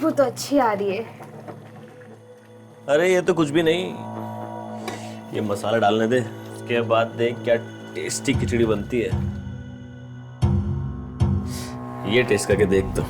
खुशबू तो अच्छी आ रही है। अरे ये तो कुछ भी नहीं, ये मसाला डालने दे, उसके बाद देख क्या टेस्टी खिचड़ी बनती है। ये टेस्ट करके देख तो।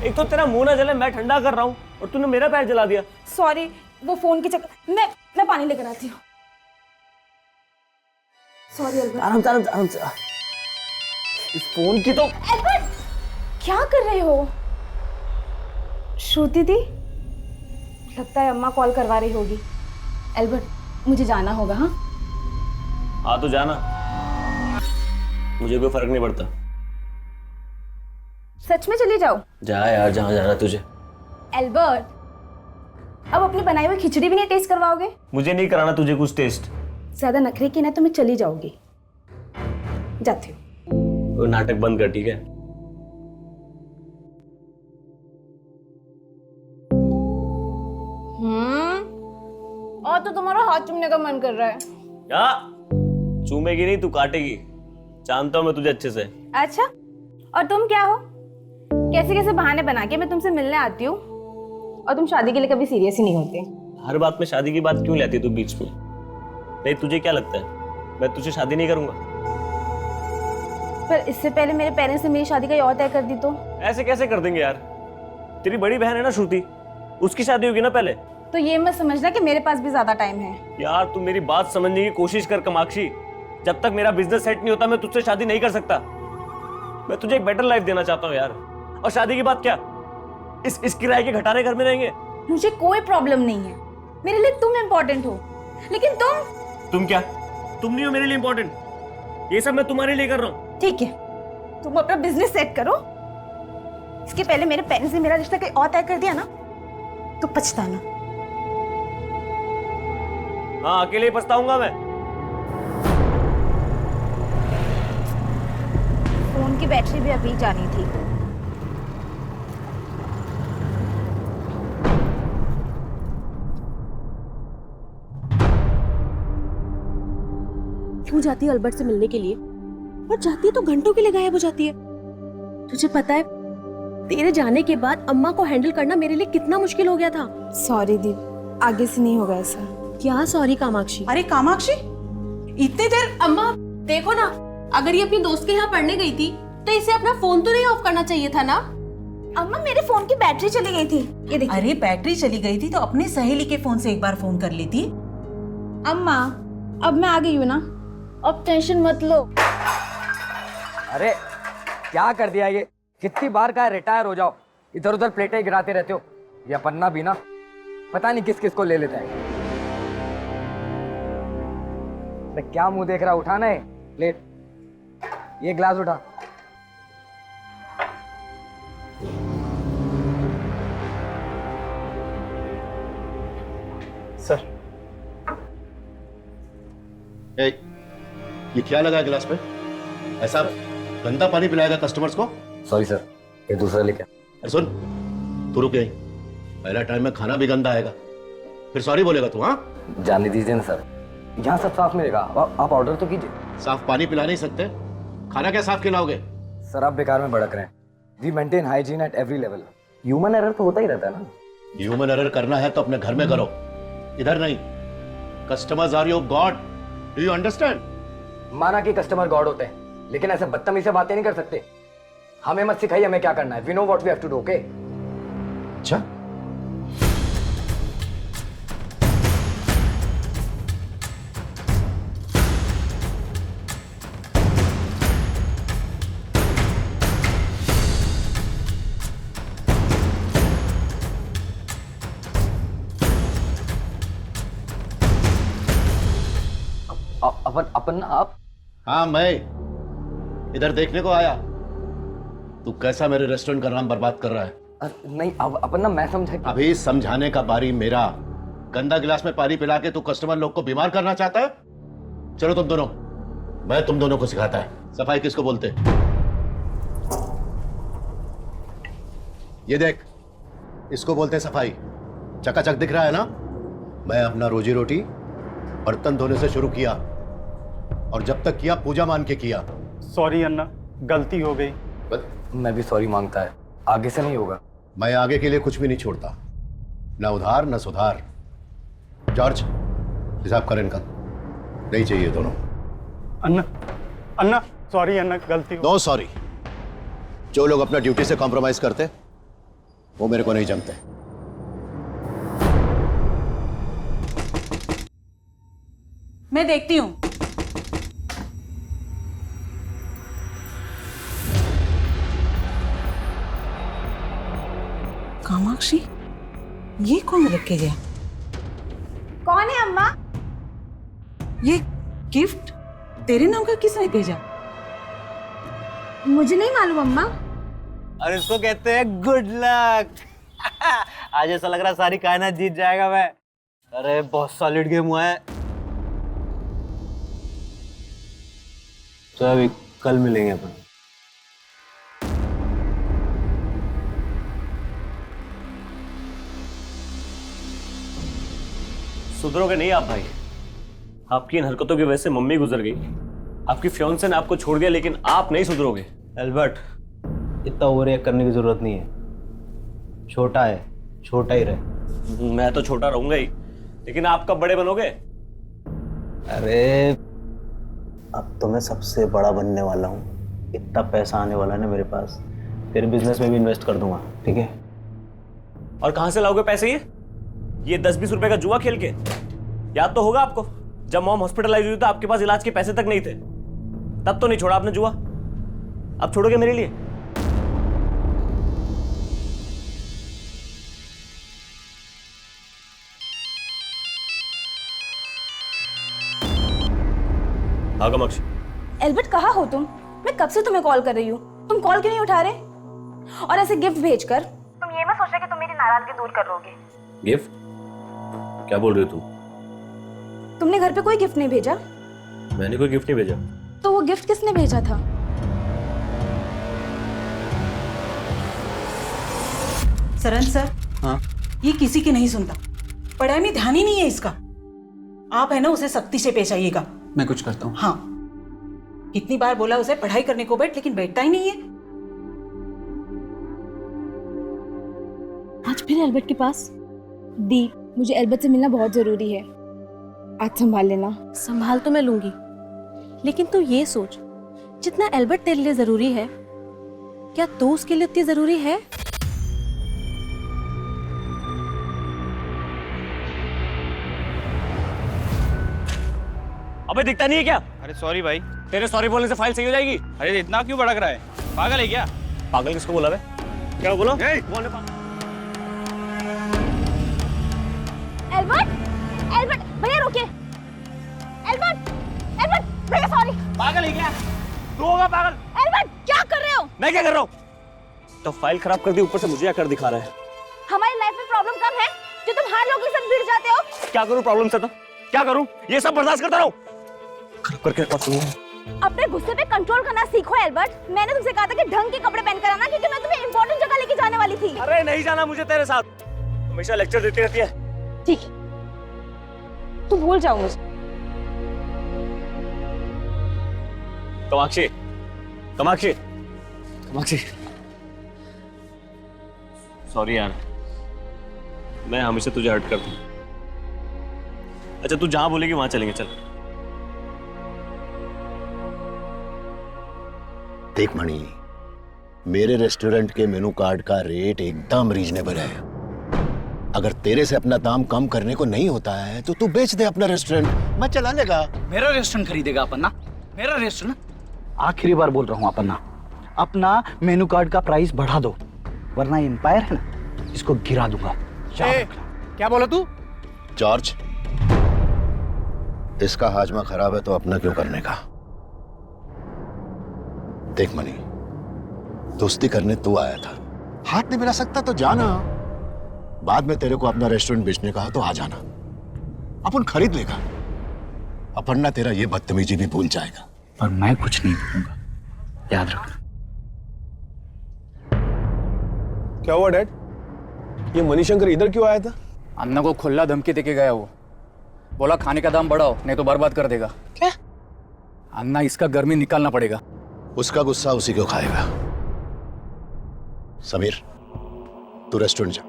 एक तो तेरा मुंह ना जले, मैं ठंडा कर रहा हूँ और तूने मेरा पैर जला दिया। सॉरी, वो फोन के चक्कर। मैं पानी लेकर आती हूँ। Sorry Albert. आराम से आराम से। इस फोन की तो। अल्बर्ट, क्या कर रहे हो? श्रुति दी, लगता है अम्मा कॉल करवा रही होगी। अल्बर्ट, मुझे जाना होगा। हाँ हाँ तो जाना, मुझे कोई फर्क नहीं पड़ता। सच में चली जाओ? जा यार, जहाँ जाना तुझे। अल्बर्ट, अब अपनी बनाई हुई खिचड़ी भी नहीं टेस्ट करवाओगे? मुझे नहीं कराना तुझे कुछ टेस्ट। ज्यादा नखरे की ना तो मैं चली जाऊंगी। जाती हूँ। तो नाटक बंद कर, ठीक है? और तो तुम्हारा हाथ चूमने का मन कर रहा है। क्या? चूमेगी नहीं, तू काटेगी। जानता हूँ मैं तुझे अच्छे से। अच्छा, और तुम क्या हो? कैसे कैसे बहाने बना के मैं तुमसे मिलने आती हूँ और तुम शादी के लिए कभी सीरियस ही नहीं होते। हर बात में शादी की बात क्यों लाती है तू बीच में? नहीं, तुझे क्या लगता है मैं तुझसे शादी नहीं करूंगा? पर इससे पहले मेरे पेरेंट्स ने मेरी शादी का और तय कर दी तो? ऐसे कैसे कर देंगे यार? तेरी बड़ी बहन है ना श्रुति, उसकी शादी होगी ना पहले। तो ये मत समझना कि मेरे पास भी ज्यादा टाइम है। यार तू मेरी बात समझने की कोशिश कर कामाक्षी। जब तक मेरा बिजनेस सेट नहीं होता मैं तुझसे शादी नहीं कर सकता। मैं तुझे एक बेटर लाइफ देना चाहता हूँ यार। और शादी की बात क्या, इस किराए के घटारे घर में रहेंगे? मुझे कोई प्रॉब्लम नहीं है, मेरे लिए तुम इम्पोर्टेंट हो। लेकिन तुम क्या? तुम नहीं हो मेरे लिए इम्पोर्टेंट। ये सब मैं तुम्हारे लिए कर रहा हूँ। ठीक है, तुम अपना बिजनेस सेट करो। इसके पहले मेरे पेरेंट्स ने मेरा रिश्ता कहीं और तय कर दिया ना तो पछताना। हाँ, अकेले ही पछताऊंगा मैं। फोन की बैटरी भी अभी जानी थी। क्यों जाती है अल्बर्ट से मिलने के लिए? और जाती है तो घंटों के लिए गायब हो जाती है। तुझे पता है तेरे जाने के बाद अम्मा को हैंडल करना मेरे लिए कितना मुश्किल हो गया था। सॉरी दी, आगे से नहीं होगा ऐसा। क्या सॉरी कामाक्षी? अरे कामाक्षी, इतनी देर? अम्मा देखो ना, अगर ये अपनी दोस्त के यहाँ पढ़ने गई थी तो इसे अपना फोन तो नहीं ऑफ करना चाहिए था ना? अम्मा, मेरे फोन की बैटरी चली गई थी। ये देखिए। अरे बैटरी चली गई थी तो अपनी सहेली के फोन से एक बार फोन कर लेती। अम्मा, अब मैं आ गई हूँ ना, अब टेंशन मत लो। अरे क्या कर दिया ये? कितनी बार कहा रिटायर हो जाओ, इधर उधर प्लेटें गिराते रहते हो। या पन्ना भी ना पता नहीं किस किस को ले लेता है। अरे क्या मुंह देख रहा, उठाना है प्लेट, ये ग्लास उठा। सर, ये क्या लगा है गिलास पे? ऐसा गंदा पानी पिलाएगा कस्टमर्स को? सॉरी सर, ये दूसरा लेके। अरे सुन, तू रुक यहीं। पहला टाइम में खाना भी गंदा आएगा, फिर सॉरी बोलेगा तू? हाँ, जाने दीजिए ना सर, यहाँ सब साफ मिलेगा। आप ऑर्डर तो कीजिए। साफ पानी पिला नहीं सकते, खाना क्या साफ खिलाओगे? सर आप बेकार में भड़क रहे हैं। We maintain hygiene at every level. Human error तो होता ही रहता है ना। ह्यूमन एरर करना है तो अपने घर में करो, इधर नहीं। Customers are your God, do you understand? माना कि कस्टमर गॉड होते हैं, लेकिन ऐसे बदतमीजी से बातें नहीं कर सकते। हमें मत सिखाइए हमें क्या करना है। We know what we have to do, okay? अच्छा, अपन आप? हाँ मैं इधर देखने को आया। तू कैसा मेरे रेस्टोरेंट का नाम बर्बाद कर रहा है? नहीं अपन ना, मैं समझा कि... अभी समझाने का बारी मेरा। गंदा गिलास में पानी पिला के तू कस्टमर लोग को बीमार करना चाहता है? चलो तुम दोनों, मैं तुम दोनों को सिखाता है सफाई किसको बोलते। ये देख, इसको बोलते हैं सफाई। चकाचक दिख रहा है ना? मैं अपना रोजी रोटी बर्तन धोने से शुरू किया, और जब तक किया पूजा मान के किया। सॉरी अन्ना, गलती हो गई। मैं भी सॉरी मांगता है, आगे से नहीं होगा। मैं आगे के लिए कुछ भी नहीं छोड़ता, ना उधार ना सुधार। जॉर्ज, हिसाब कर इनका, नहीं चाहिए दोनों। अन्ना अन्ना सॉरी अन्ना, गलती हो। No sorry. जो लोग अपना ड्यूटी से कॉम्प्रोमाइज करते वो मेरे को नहीं जमते। मैं देखती हूँ। कामाक्षी, ये कौन रख के गया? कौन है अम्मा? ये गिफ्ट तेरे नाम का किसने भेजा? मुझे नहीं मालूम अम्मा। और इसको कहते हैं गुड लक। आज ऐसा लग रहा है सारी कायनात जीत जाएगा मैं। अरे बहुत सॉलिड गेम हुआ है। तो अभी कल मिलेंगे अपन। सुधरोगे नहीं आप भाई। आपकी इन हरकतों की वजह से मम्मी गुजर गई, आपकी फियांसे ने आपको छोड़ दिया, लेकिन आप नहीं सुधरोगे। एल्बर्ट, इतना ओवर रिएक्ट करने की जरूरत नहीं है। छोटा है, छोटा ही रहे। मैं तो छोटा रहूंगा ही, लेकिन आप कब बड़े बनोगे? अरे अब तो मैं सबसे बड़ा बनने वाला हूँ। इतना पैसा आने वाला है ना मेरे पास, तेरे बिजनेस में भी इन्वेस्ट कर दूंगा, ठीक है? और कहां से लाओगे पैसे? ये 10-20 रुपए का जुआ खेल के? याद तो होगा आपको, जब मॉम हॉस्पिटलाइज हुई तो आपके पास इलाज के पैसे तक नहीं थे, तब तो नहीं छोड़ा आपने जुआ। अब छोड़ोगे मेरे लिए? हाँ कामाक्षी। एल्बर्ट कहाँ हो तुम? मैं कब से तुम्हें कॉल कर रही हूँ, तुम कॉल क्यों नहीं उठा रहे? और ऐसे गिफ्ट भेजकर तुम ये मत सोच रहे कि तुम मेरी नाराजगी दूर कर लोगे। गिफ्ट? क्या बोल रही हो तुम? तुमने घर पे कोई गिफ्ट नहीं भेजा? मैंने कोई गिफ्ट नहीं भेजा। तो वो गिफ्ट किसने भेजा था? सरन सर, हाँ? ये किसी की नहीं सुनता, पढ़ाई में ध्यान ही नहीं है इसका। आप है ना, उसे सख्ती से पेश आइएगा। मैं कुछ करता हूँ। हाँ, कितनी बार बोला उसे पढ़ाई करने को बैठ, लेकिन बैठता ही नहीं है। आज फिर एल्बर्ट के पास? दी, मुझे एल्बर्ट से मिलना बहुत जरूरी है, आज संभाल लेना। संभाल तो मैं लूंगी, लेकिन तू ये सोच, जितना एल्बर्ट तेरे लिए जरूरी है, क्या तू उसके लिए उतनी जरूरी है? अबे दिखता नहीं है क्या? अरे सॉरी भाई। तेरे सॉरी बोलने से फाइल सही हो जाएगी? अरे इतना क्यों भड़क रहा है? पागल है क्या? पागल किसको बोला बे? क्या बोला? एल्बर्ट, एल्बर्ट भैया रोकिए। एल्बर्ट, एल्बर्ट भैया सॉरी। पागल है क्या? तू होगा पागल? एल्बर्ट क्या कर रहे हो? मैं क्या कर रहा हूँ? तो फाइल खराब कर दी, ऊपर से मुझे आकर दिखा रहा है। हमारी लाइफ में प्रॉब्लम कब है जो तुम हर लोगों के साथ भिड़ जाते हो? क्या करूँ प्रॉब्लम से? तो क्या करूँ? ये सब बर्दाश्त करता रहूँ? खराब करके रखा तूने। अपने गुस्से पे कंट्रोल करना सीखो एल्बर्ट। मैंने तुमसे कहा था कि ढंग के कपड़े पहनकर आना, क्योंकि मैं तुम्हें इंपॉर्टेंट जगह लेके जाने वाली थी। अरे नहीं जाना मुझे तेरे साथ, हमेशा लेक्चर देती रहती है। ठीक है, तू भूल जाओ मुझे। कामाक्षी, कामाक्षी, कामाक्षी, सॉरी यार, मैं हमेशा तुझे हर्ट करता हूँ। अच्छा तू जहां बोलेगी वहां चलेंगे, चल। देख मणि, मेरे रेस्टोरेंट के मेनू कार्ड का रेट एकदम रीजनेबल है। अगर तेरे से अपना दाम कम करने को नहीं होता है तो तू बेच दे अपना रेस्टोरेंट, मैं चला लेगा। मेरा रेस्टोरेंट खरीदेगा अपना? मेरा रेस्टोरेंट? आखिरी बार बोल रहा हूँ अपना, अपना मेनू कार्ड का प्राइस बढ़ा दो, वरना एम्पायर है ना, इसको गिरा दूंगा। क्या बोला तू? जॉर्ज, इसका हाजमा खराब है तो अपना क्यों करने का? देख मनी, दोस्ती करने तू आया था, हाथ नहीं मिला सकता तो जाना। बाद में तेरे को अपना रेस्टोरेंट बेचने का तो आ जाना, अपन खरीद लेगा। अपन ना तेरा ये बदतमीजी भी भूल जाएगा। पर मैं कुछ नहीं भूलूंगा, याद रखना। क्या हुआ डैड? ये मणिशंकर इधर क्यों आया था? अन्ना को खुला धमकी देके गया वो, बोला खाने का दाम बढ़ाओ नहीं तो बर्बाद कर देगा। क्या? अन्ना इसका गर्मी निकालना पड़ेगा। उसका गुस्सा उसी को खाएगा। समीर, तू रेस्टोरेंट जा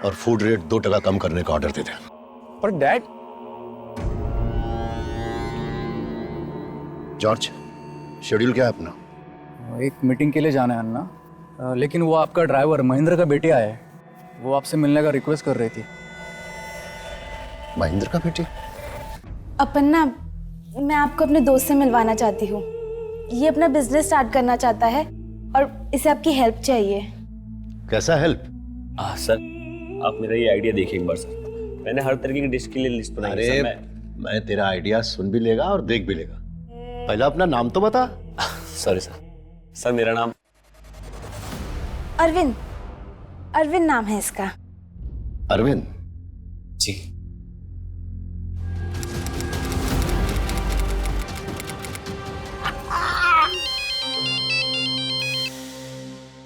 और फूड रेट 2% कम करने का ऑर्डर दे दे। पर डैड, जॉर्ज, शेड्यूल क्या है अपना? एक मीटिंग के लिए जाना है अन्ना, लेकिन वो आपका ड्राइवर महेंद्र का बेटे आया है, वो आपसे मिलने का रिक्वेस्ट कर रही थी। महेंद्र का बेटी? अपन ना, मैं आपको अपने दोस्त से मिलवाना चाहती हूँ। ये अपना बिजनेस स्टार्ट करना चाहता है और इसे आपकी हेल्प चाहिए। कैसा हेल्प? सर, आप मेरा ये आइडिया देखिए एक बार सर। मैंने हर तरीके की डिश के लिए लिस्ट बनाई है अरे सर। मैं तेरा आइडिया सुन भी लेगा और देख भी लेगा। पहले अपना नाम तो बता। Sorry sir. सर मेरा नाम अरविंद, अरविंद नाम है इसका। अरविंद? जी।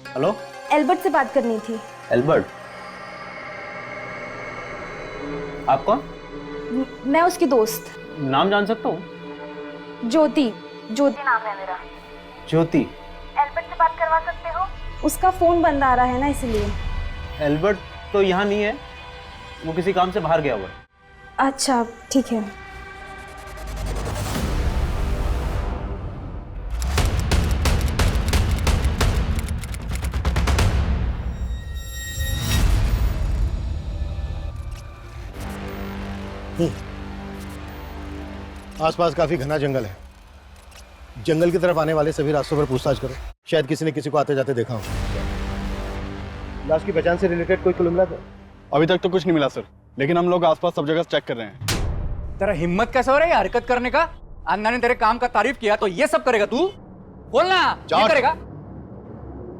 हेलो, एल्बर्ट से बात करनी थी। एल्बर्ट? आप कौन? मैं उसकी दोस्त नाम जान सकता हूँ? ज्योति, ज्योति नाम है मेरा। ज्योति? एल्बर्ट से बात करवा सकते हो? उसका फोन बंद आ रहा है ना, इसलिए। एल्बर्ट तो यहाँ नहीं है, वो किसी काम से बाहर गया हुआ है। अच्छा ठीक है। आसपास काफी घना जंगल है। जंगल की तरफ आने वाले सभी रास्तों पर पूछताछ करो, शायद किसी ने किसी को आते जाते देखा हो। लाश की पहचान से रिलेटेड कोई क्लू मिला था? अभी तक तो कुछ नहीं मिला सर, लेकिन हम लोग आसपास सब जगह चेक कर रहे हैं। तेरा हिम्मत कैसे हो रहा है ये हरकत करने का? अन्ना ने तेरे काम का तारीफ किया तो ये सब करेगा तू? बोलना, ये करेगा?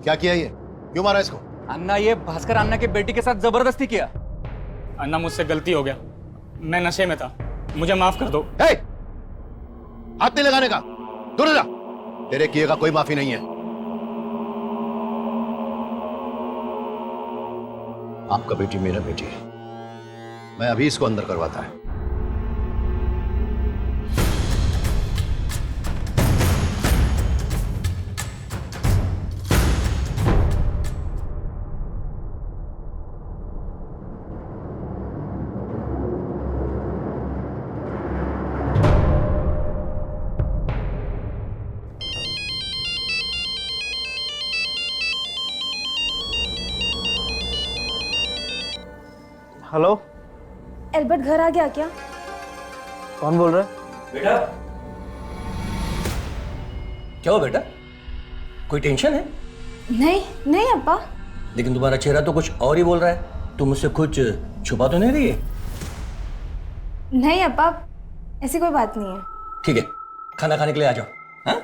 क्या किया ये? क्यों मारा इसको? अन्ना, ये भास्कर अन्ना की बेटी के साथ जबरदस्ती किया। अन्ना, मुझसे गलती हो गया, मैं नशे में था, मुझे माफ कर दो। हाथ नहीं लगाने का, दूर जा। तेरे किए का कोई माफी नहीं है। आपका बेटी मेरा बेटी है, मैं अभी इसको अंदर करवाता है। हेलो, एल्बर्ट घर आ गया क्या? कौन बोल रहा है? बेटा, क्या हो बेटा? कोई टेंशन है? नहीं नहीं अब्बा। लेकिन तुम्हारा चेहरा तो कुछ और ही बोल रहा है। तुम मुझसे कुछ छुपा तो नहीं रही है? नहीं अब्बा, ऐसी कोई बात नहीं है। ठीक है, खाना खाने के लिए आ जाओ। हाँ?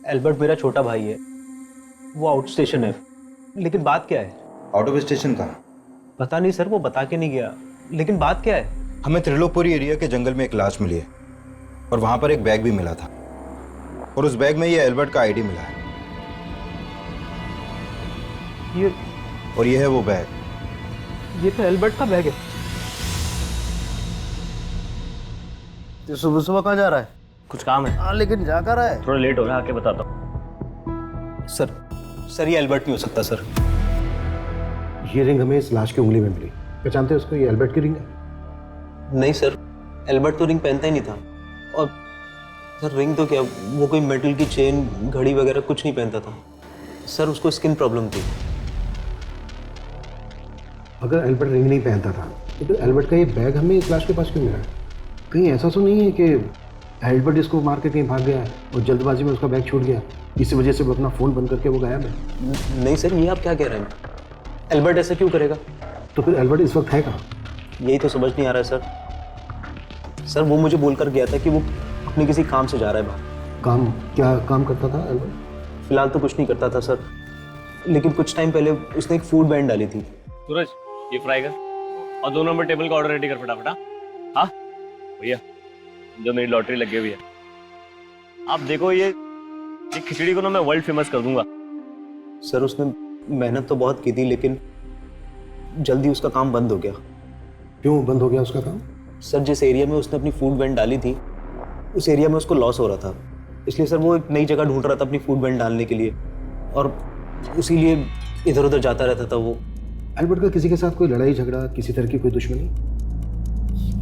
एल्बर्ट मेरा छोटा भाई है, वो आउट स्टेशन है। लेकिन बात क्या है? आउट ऑफ स्टेशन कहाँ? पता नहीं सर, वो बता के नहीं गया। लेकिन बात क्या है? हमें त्रिलोकपुरी एरिया के जंगल में एक लाश मिली है और वहां पर एक बैग भी मिला था और उस बैग में ये एल्बर्ट का आईडी मिला है। ये है वो बैग। ये तो एल्बर्ट का बैग है। तो सुबह सुबह कहाँ जा रहा है? कुछ काम है। हाँ, लेकिन जा कर रहा है? थोड़ा लेट हो गया, आके बताता हूँ। सर ये एल्बर्ट नहीं हो सकता सर। ये रिंग हमें इस लाश की उंगली में मिली, पहचानते हैं उसको? ये एल्बर्ट की रिंग है। नहीं सर, एल्बर्ट तो रिंग पहनता ही नहीं था। और सर रिंग तो क्या, वो कोई मेटल की चेन घड़ी वगैरह कुछ नहीं पहनता था सर। उसको स्किन प्रॉब्लम थी। अगर एल्बर्ट रिंग नहीं पहनता था तो एल्बर्ट का ये बैग हमें इस लाश के पास क्यों मिला? कहीं ऐसा तो नहीं है कि एल्बर्ट इसको मार के कहीं भाग गया और जल्दबाजी में उसका बैग छूट गया, इसी वजह से वो अपना फ़ोन बंद करके वो गायब है? नहीं सर, ये आप क्या कह रहे हैं? एल्बर्ट ऐसा क्यों करेगा? तो फिर एल्बर्ट इस वक्त है कहाँ? यही तो समझ नहीं आ रहा है सर। सर वो मुझे बोलकर गया था कि वो अपने किसी काम से जा रहा है बाहर। काम? क्या काम करता था एल्बर्ट? फिलहाल तो कुछ नहीं करता था सर। लेकिन कुछ टाइम पहले उसने एक फूड बैन डाली थी। सूरज ये फ्राई कर और 2 नंबर टेबल का ऑर्डर रेडी कर फटाफट। हाँ भैया, जो मेरी लॉटरी लगी हुई है, आप देखो ये खिचड़ी को ना मैं वर्ल्ड फेमस कर दूंगा। सर उसने मेहनत तो बहुत की थी, लेकिन जल्दी उसका काम बंद हो गया। क्यों बंद हो गया उसका काम? सर जिस एरिया में उसने अपनी फूड वैन डाली थी, उस एरिया में उसको लॉस हो रहा था, इसलिए सर वो एक नई जगह ढूंढ रहा था अपनी फूड वैन डालने के लिए, और इसीलिए इधर उधर जाता रहता था वो। एल्बर्ट का किसी के साथ कोई लड़ाई झगड़ा, किसी तरह की कोई दुश्मनी?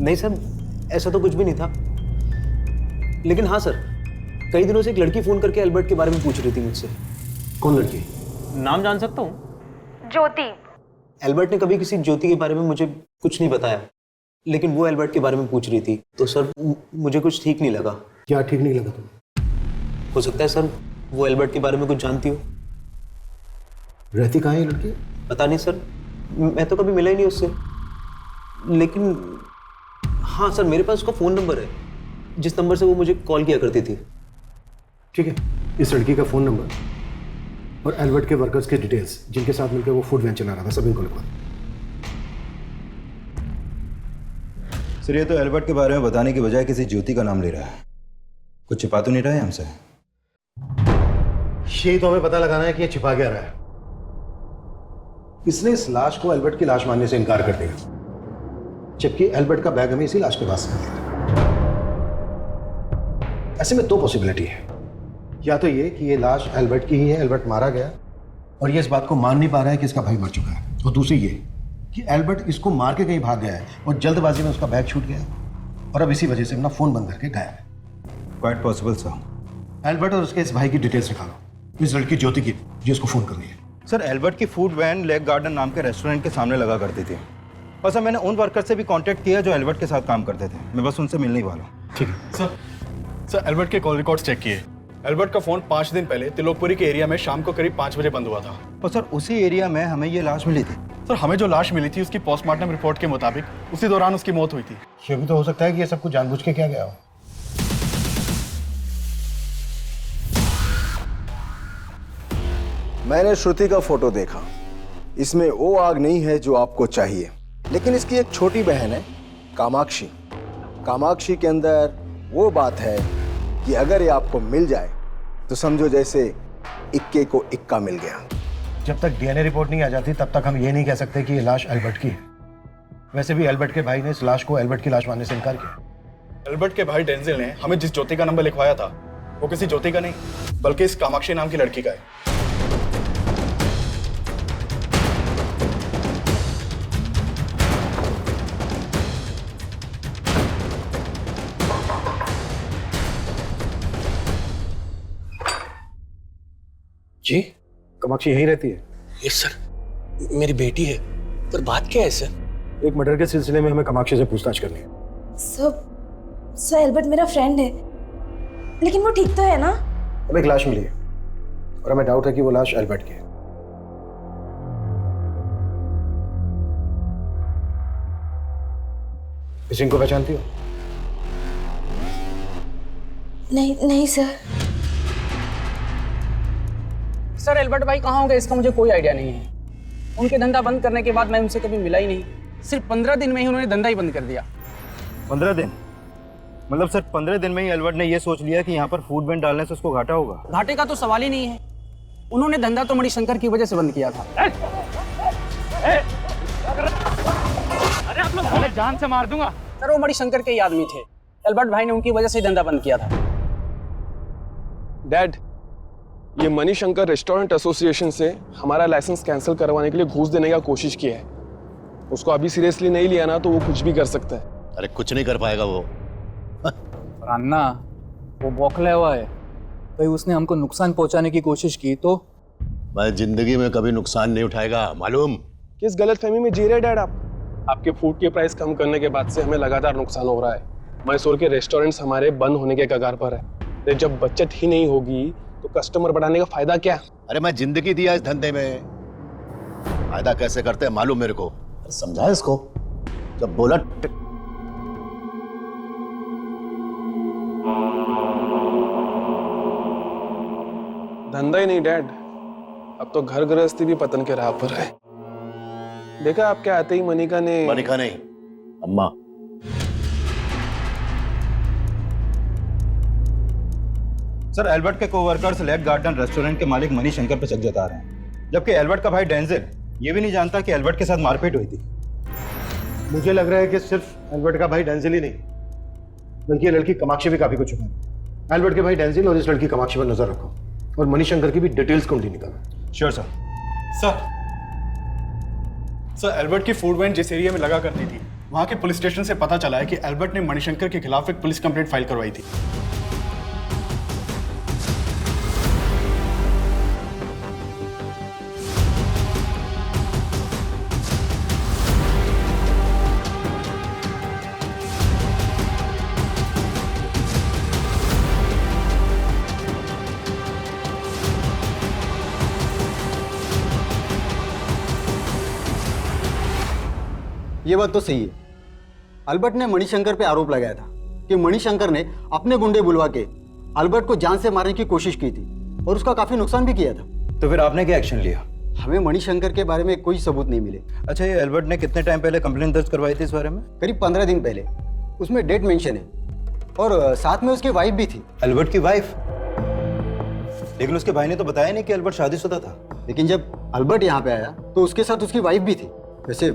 नहीं सर, ऐसा तो कुछ भी नहीं था, लेकिन हाँ सर, कई दिनों से एक लड़की फोन करके एल्बर्ट के बारे में पूछ रही थी मुझसे। कौन लड़की? नाम जान सकता हूँ? ज्योति। एल्बर्ट ने कभी किसी ज्योति के बारे में मुझे कुछ नहीं बताया, लेकिन वो एल्बर्ट के बारे में पूछ रही थी, तो सर मुझे कुछ ठीक नहीं लगा। क्या ठीक नहीं लगा तुम्हें? हो सकता है सर वो एल्बर्ट के बारे में कुछ जानती हो। रहती कहाँ है ये लड़की? पता नहीं सर, मैं तो कभी मिला ही नहीं उससे, लेकिन हाँ सर मेरे पास उसका फ़ोन नंबर है, जिस नंबर से वो मुझे कॉल किया करती थी। ठीक है, इस लड़की का फ़ोन नंबर और एल्बर्ट के वर्कर्स के डिटेल्स, जिनके साथ मिलकर वो फूड वैन चला रहा था, सब इनको लिखवा। सर ये तो एल्बर्ट के बारे में बताने की बजाय किसी ज्योति का नाम ले रहा है। कुछ छिपा तो नहीं रहा है हमसे? यही तो हमें पता लगाना है कि ये छिपा क्या रहा है। इसने इस लाश को एल्बर्ट की लाश मानने से इनकार कर दिया, जबकि एल्बर्ट का बैग हमें इसी लाश के पास मिल गया। ऐसे में 2 पॉसिबिलिटी है, या तो ये कि ये लाश एल्बर्ट की ही है, एल्बर्ट मारा गया और ये इस बात को मान नहीं पा रहा है कि इसका भाई मर चुका है, और दूसरी ये कि एल्बर्ट इसको मार के कहीं भाग गया है और जल्दबाजी में उसका बैग छूट गया और अब इसी वजह से अपना फोन बंद करके गायब है। Quite possible sir. एल्बर्ट और उसके इस भाई की डिटेल्स निकालो, इस लड़की ज्योति की जिसको फोन कर रही है। सर एल्बर्ट की फूड वैन लेक गार्डन नाम के रेस्टोरेंट के सामने लगा करती थी, और सर मैंने उन वर्कर से भी कांटेक्ट किया जो एल्बर्ट के साथ काम करते थे। मैं बस उनसे मिलने ही वाला हूँ। ठीक है सर एल्बर्ट के कॉल रिकॉर्ड्स चेक किए। एल्बर्ट का फोन 5 दिन पहले तिलोकपुरी के एरिया में शाम को करीब 5 बजे बंद हुआ था। और सर उसी एरिया में हमें ये लाश मिली थी। सर हमें जो लाश मिली थी उसकी पोस्टमार्टम रिपोर्ट के मुताबिक उसी दौरान उसकी मौत हुई थी। ये भी तो हो सकता है कि ये सब कुछ जानबूझ के किया गया हो। मैंने श्रुति का फोटो देखा, इसमें वो आग नहीं है जो आपको चाहिए, लेकिन इसकी एक छोटी बहन है कामाक्षी। कामाक्षी के अंदर वो बात है कि अगर ये आपको मिल जाए तो समझो जैसे इक्के को इक्का मिल गया। जब तक डीएनए रिपोर्ट नहीं आ जाती तब तक हम ये नहीं कह सकते कि ये लाश एल्बर्ट की है। वैसे भी एल्बर्ट के भाई ने इस लाश को एल्बर्ट की लाश मानने से इनकार किया। एल्बर्ट के भाई डेंजिल ने हमें जिस ज्योति का नंबर लिखवाया था वो किसी ज्योति का नहीं, बल्कि इस कामाक्षी नाम की लड़की का है। जी, कामाक्षी यहीं रहती है? यस सर, मेरी बेटी है, पर बात क्या है सर? एक मर्डर के सिलसिले में हमें कामाक्षी से पूछताछ करनी है। सर एल्बर्ट मेरा फ्रेंड है, लेकिन वो ठीक तो है ना? हमें एक लाश मिली है और हमें डाउट है कि वो लाश एल्बर्ट की है। इस सिंह को पहचानती हो? नहीं सर। सर एल्बर्ट भाई कहाँ होंगे इसका मुझे कोई आइडिया नहीं है। उनके धंधा बंद करने के बाद मैं उनसे कभी मिला ही नहीं। सिर्फ 15 दिन में ही उन्होंने धंधा ही बंद कर दिया। 15 दिन? मतलब सर 15 दिन में ही एल्बर्ट ने ये सोच लिया कि यहाँ पर फूड वैन डालने से उसको घाटा होगा? घाटे का तो सवाल ही नहीं है। उन्होंने धंधा तो मणिशंकर की वजह से बंद किया था। अरे आप लोग जान से मार दूंगा। सर वो मणिशंकर के ही आदमी थे। एल्बर्ट भाई ने उनकी वजह से धंधा बंद किया था। डैड, ये मणिशंकर रेस्टोरेंट एसोसिएशन से हमारा लाइसेंस कैंसिल करवाने के लिए घूस देने का कोशिश किया है। उसको अभी सीरियसली नहीं लिया ना तो वो कुछ भी कर सकता है। अरे कुछ नहीं कर पाएगा वो। अन्ना, वो बौखला हुआ है, कहीं उसने हमको नुकसान पहुंचाने की कोशिश की तो? मैं जिंदगी में कभी नुकसान नहीं उठाएगा, मालूम? किस गलतफहमी में जी रहे डैड आप? आपके फूड के प्राइस कम करने के बाद से हमें लगातार नुकसान हो रहा है। मैसूर के रेस्टोरेंट्स हमारे बंद होने के कगार पर है। जब बचत ही नहीं होगी तो कस्टमर बढ़ाने का फायदा क्या? अरे मैं जिंदगी दिया इस धंधे में, फायदा कैसे करते हैं मालूम मेरे को। समझा इसको, जब बोला धंधा ही नहीं डैड, अब तो घर गृहस्थी भी पतन के राह पर है। देखा आपके आते ही मनिका ने नहीं, अम्मा। सर, एल्बर्ट के कोवर्कर्स लेक गार्डन रेस्टोरेंट के मालिक मनीष शंकर पर शक जता रहे हैं, जबकि एल्बर्ट का भाई डेंजिल ये भी नहीं जानता कि एल्बर्ट के साथ मारपीट हुई थी। मुझे लग रहा है कि सिर्फ एल्बर्ट का भाई डेंजिल ही नहीं, बल्कि ये लड़की कामाक्षी भी काफी कुछ छुपा है। एल्बर्ट के भाई डेंजिल और इस लड़की कामाक्षी पर नजर रखो और मनीष शंकर की भी डिटेल्स ढूंढी निकालो। Sure sir. सर, एल्बर्ट की फूड वैन जिस एरिया में लगा करती थी, वहां के पुलिस स्टेशन से पता चला है कि एल्बर्ट ने मणिशंकर के खिलाफ एक पुलिस कंप्लेंट फाइल करवाई थी। ये बात तो सही है। अल्बर्ट ने मणिशंकर पे आरोप लगाया था कि मणिशंकर ने अपने गुंडे बुलवा के अल्बर्ट को जान से मारने की कोशिश की थी और उसका काफी नुकसान भी किया था। तो फिर आपने क्या एक्शन लिया? हमें मणिशंकर के बारे में कोई सबूत नहीं मिले। अच्छा, ये एल्बर्ट ने कितने टाइम पहले कंप्लेंट दर्ज करवाई थी इस बारे में? करीब 15 दिन पहले। उसमें डेट मेंशन है और साथ में उसकी वाइफ भी थी। एल्बर्ट की वाइफ? लेकिन उसके भाई ने तो बताया नहीं कि एल्बर्ट शादीशुदा था। लेकिन जब अल्बर्ट यहाँ पे आया तो उसके साथ उसकी वाइफ भी थी। वैसे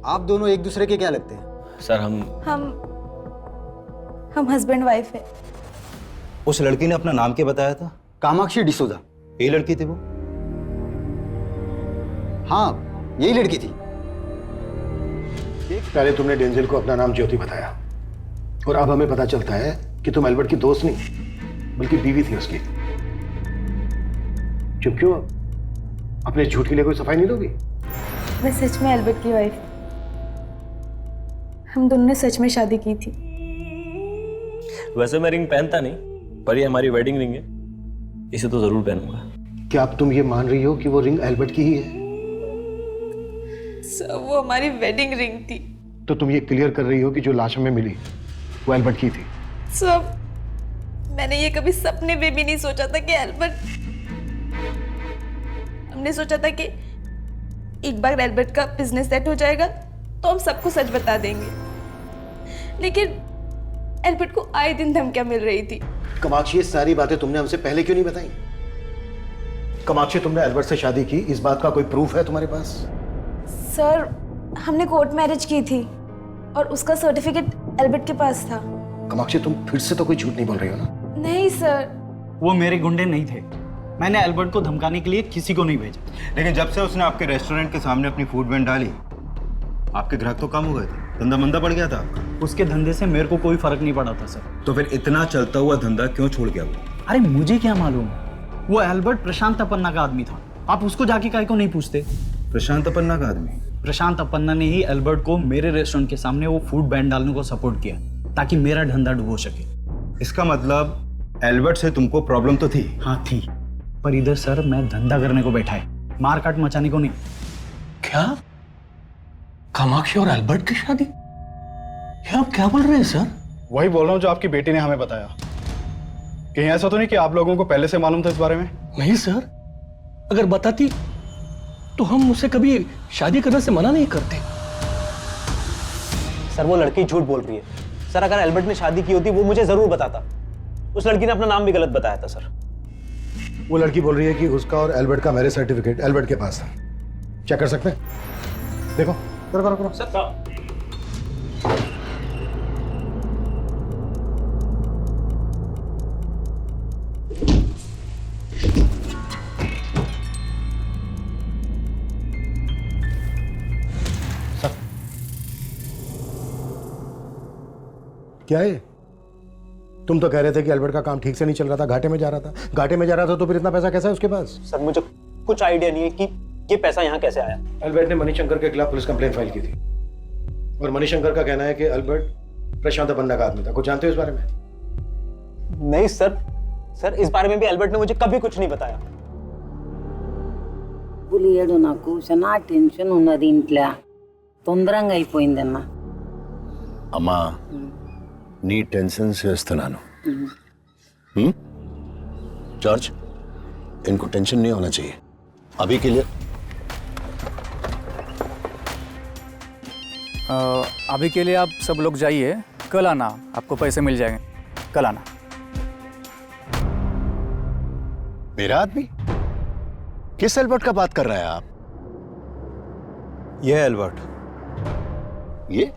आप दोनों एक दूसरे के क्या लगते हैं? सर, हम हस्बैंड वाइफ है। उस लड़की ने अपना नाम क्या बताया था? कामाक्षी डिसोजा। यही लड़की थी वो? हाँ, यही लड़की थी। पहले तुमने डेंजिल को अपना नाम ज्योति बताया और अब हमें पता चलता है कि तुम एल्बर्ट की दोस्त नहीं बल्कि बीवी थी उसकी। चुप क्यों? अपने झूठ के लिए कोई सफाई नहीं दोगी? मैं सच में एल्बर्ट की वाइफ। हम दोनों ने सच में शादी की थी। वैसे मैं रिंग पहनता नहीं, पर ये हमारी वेडिंग रिंग है, इसे तो जरूर पहनूंगा। क्या अब तुम ये मान रही हो कि वो रिंग एल्बर्ट की ही है? सर, वो हमारी वेडिंग रिंग थी। तो तुम ये क्लियर कर रही हो कि जो लाश हमें मिली वो एल्बर्ट की थी? सर, मैंने ये कभी सपने में भी नहीं सोचा था कि एल्बर्ट। हमने सोचा था कि एक बार एल्बर्ट का बिजनेस सेट हो जाएगा तो हम सबको सच बता देंगे, लेकिन एल्बर्ट को आए दिन धमकियां मिल रही थी। कामाक्षी, ये सारी बातें तुमने हमसे पहले क्यों नहीं बताई? कामाक्षी, तुमने एल्बर्ट से शादी की, इस बात का कोई प्रूफ है तुम्हारे पास? सर, हमने कोर्ट मैरिज की थी और उसका सर्टिफिकेट एल्बर्ट के पास था। कामाक्षी, तुम फिर से तो कोई झूठ नहीं बोल रही हो ना? नहीं सर। वो मेरे गुंडे नहीं थे। मैंने एल्बर्ट को धमकाने के लिए किसी को नहीं भेजा। लेकिन जब से उसने आपके रेस्टोरेंट के सामने अपनी फूड वैन डाली, आपके ग्राहक तो कम हो गए थे, धंधा मंदा पड़ गया था आपका। उसके धंधे से मेरे को कोई फर्क नहीं पड़ा था सर। तो फिर इतना चलता हुआ धंधा क्यों छोड़ गया वो? अरे मुझे क्या मालूम, वो एल्बर्ट प्रशांत अपन्ना का आदमी था। आप उसको जाके काहे को नहीं पूछते? प्रशांत अपन्ना का आदमी? प्रशांत अपन्ना ने ही एल्बर्ट को मेरे रेस्टोरेंट के सामने वो फूड बैन डालने को सपोर्ट किया ताकि मेरा धंधा डूबो सके। इसका मतलब एल्बर्ट से तुमको प्रॉब्लम तो थी? हाँ थी, पर इधर सर मैं धंधा करने को बैठा है, मार काट मचाने को नहीं। क्या? कामाक्षी और एल्बर्ट की शादी? ये आप क्या बोल रहे हैं सर? वही बोल रहा हूँ जो आपकी बेटी ने हमें बताया। कहीं ऐसा तो नहीं कि आप लोगों को पहले से मालूम था इस बारे में? नहीं सर, अगर बताती तो हम उसे कभी शादी करने से मना नहीं करते। सर, वो लड़की झूठ बोल रही है। सर, अगर एल्बर्ट ने शादी की होती वो मुझे जरूर बताता। उस लड़की ने अपना नाम भी गलत बताया था सर। वो लड़की बोल रही है कि उसका और एल्बर्ट का मैरिज सर्टिफिकेट एल्बर्ट के पास था। चेक कर सकते हैं? देखो, करो करो करो। सर, क्या है? तुम तो कह रहे थे कि एल्बर्ट का काम ठीक से नहीं चल रहा था, घाटे में जा रहा था। घाटे में जा रहा था तो फिर इतना पैसा कैसा है उसके पास? सर, मुझे कुछ आइडिया नहीं है कि ये पैसा यहाँ कैसे आया। एल्बर्ट ने मणिशंकर के खिलाफ पुलिस कंप्लेंट फाइल की थी और मणिशंकर का कहना है कि एल्बर्ट प्रशांत अपन्ना का आदमी था। कुछ जानते हो इस बारे में? नहीं सर, इस बारे में भी एल्बर्ट ने मुझे कभी कुछ नहीं बताया। పులియడు నాకు చాలా టెన్షన్ ఉన్నది ఇంట్లో తొందరగా అయిపోయిందన్నా అమ్మా నీ టెన్షన్ చేస్తున్నాను जॉर्ज इनको टेंशन नहीं होना चाहिए अभी के लिए अभी के लिए आप सब लोग जाइए, कल आना, आपको पैसे मिल जाएंगे, कल आना। मेरा आदमी? किस एल्बर्ट का बात कर रहे हैं आप? ये है एल्बर्ट। ये